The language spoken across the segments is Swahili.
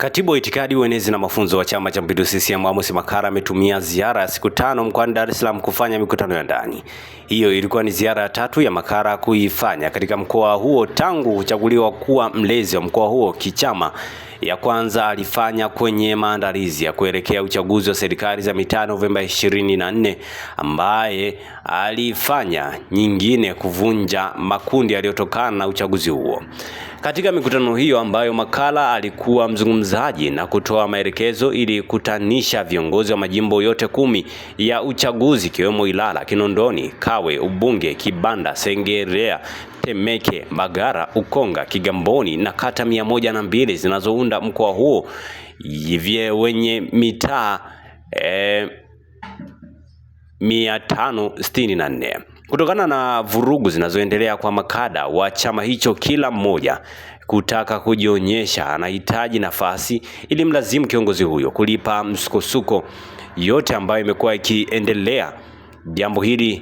Katibu wa itikadi, uenezi na mafunzo wa Chama cha Mapinduzi CCM Amos Makalla ametumia ziara ya siku 5 mkoani Dar es Salaam kufanya mikutano ya ndani. Hiyo ilikuwa ni ziara ya 3 ya Makalla kuifanya katika mkoa huo tangu kuchaguliwa kuwa mlezi wa mkoa huo kichama. Ya kwanza alifanya kwenye maandalizi ya kuelekea uchaguzi wa serikali za mitaa Novemba 24, ambaye alifanya nyingine kuvunja makundi yaliyotokana na uchaguzi huo. Katika mikutano hiyo ambayo Makalla alikuwa mzungumzaji na kutoa maelekezo ili kutanisha viongozi wa majimbo yote 10 ya uchaguzi ikiwemo Ilala, Kinondoni, Kawe, Ubunge, Kibanda, Sengerea, Temeke, Magara, Ukonga, Kigamboni na kata 102 zinazounda mkoa huo wenye mitaa 564. Kutokana na vurugu zinazoendelea kwa makada wa chama hicho, kila mmoja kutaka kujionyesha anahitaji nafasi ili mlazimu kiongozi huyo kulipa msukosuko yote ambayo imekuwa ikiendelea jambo hili,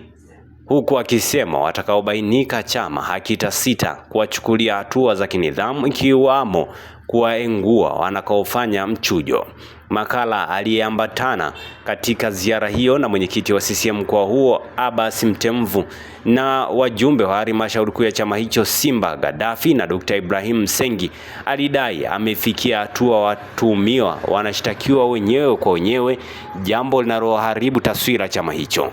huku akisema watakaobainika chama hakitasita kuwachukulia hatua za kinidhamu ikiwamo kuwaengua wanakaofanya mchujo. Makalla aliyeambatana katika ziara hiyo na mwenyekiti wa CCM mkoa huo Abbas Mtemvu na wajumbe wa halmashauri kuu ya chama hicho Simba Gaddafi na Dr. Ibrahim Sengi alidai amefikia hatua watuhumiwa wanashtakiwa wenyewe kwa wenyewe, jambo linaloharibu taswira chama hicho.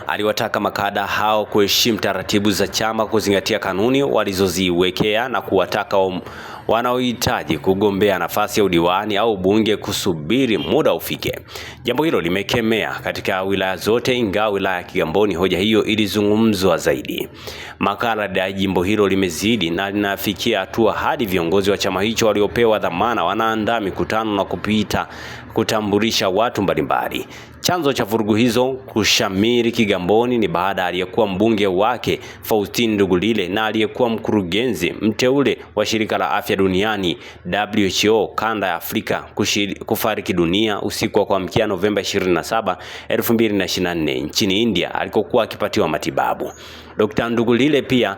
Aliwataka makada hao kuheshimu taratibu za chama, kuzingatia kanuni walizoziwekea na kuwataka wanaohitaji kugombea nafasi ya udiwani au bunge kusubiri muda ufike. Jambo hilo limekemea katika wilaya zote, ingawa wilaya ya Kigamboni hoja hiyo ilizungumzwa zaidi. Makalla dai jimbo hilo limezidi na linafikia hatua hadi viongozi wa chama hicho waliopewa dhamana wanaandaa mikutano na kupita kutambulisha watu mbalimbali. Chanzo cha vurugu hizo kushamiri Kigamboni ni baada aliyekuwa mbunge wake Faustin Ndugulile na aliyekuwa mkurugenzi mteule wa shirika la afya duniani WHO kanda ya Afrika kufariki dunia usiku wa kuamkia Novemba 27, 2024 nchini India alikokuwa akipatiwa matibabu. Dr. Ndugulile pia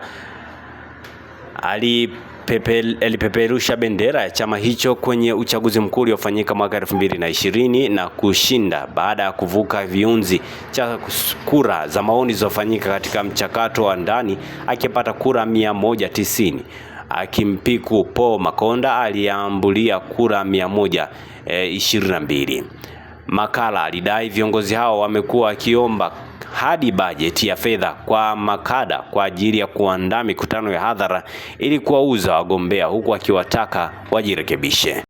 alipeperusha bendera ya chama hicho kwenye uchaguzi mkuu uliofanyika mwaka 2020 na kushinda baada ya kuvuka viunzi cha kura za maoni zilizofanyika katika mchakato wa ndani, akipata kura 190 akimpiku Paul Makonda aliambulia kura 122. Makalla alidai viongozi hao wamekuwa wakiomba hadi bajeti ya fedha kwa makada kwa ajili ya kuandaa mikutano ya hadhara ili kuwauza wagombea, huku akiwataka wajirekebishe.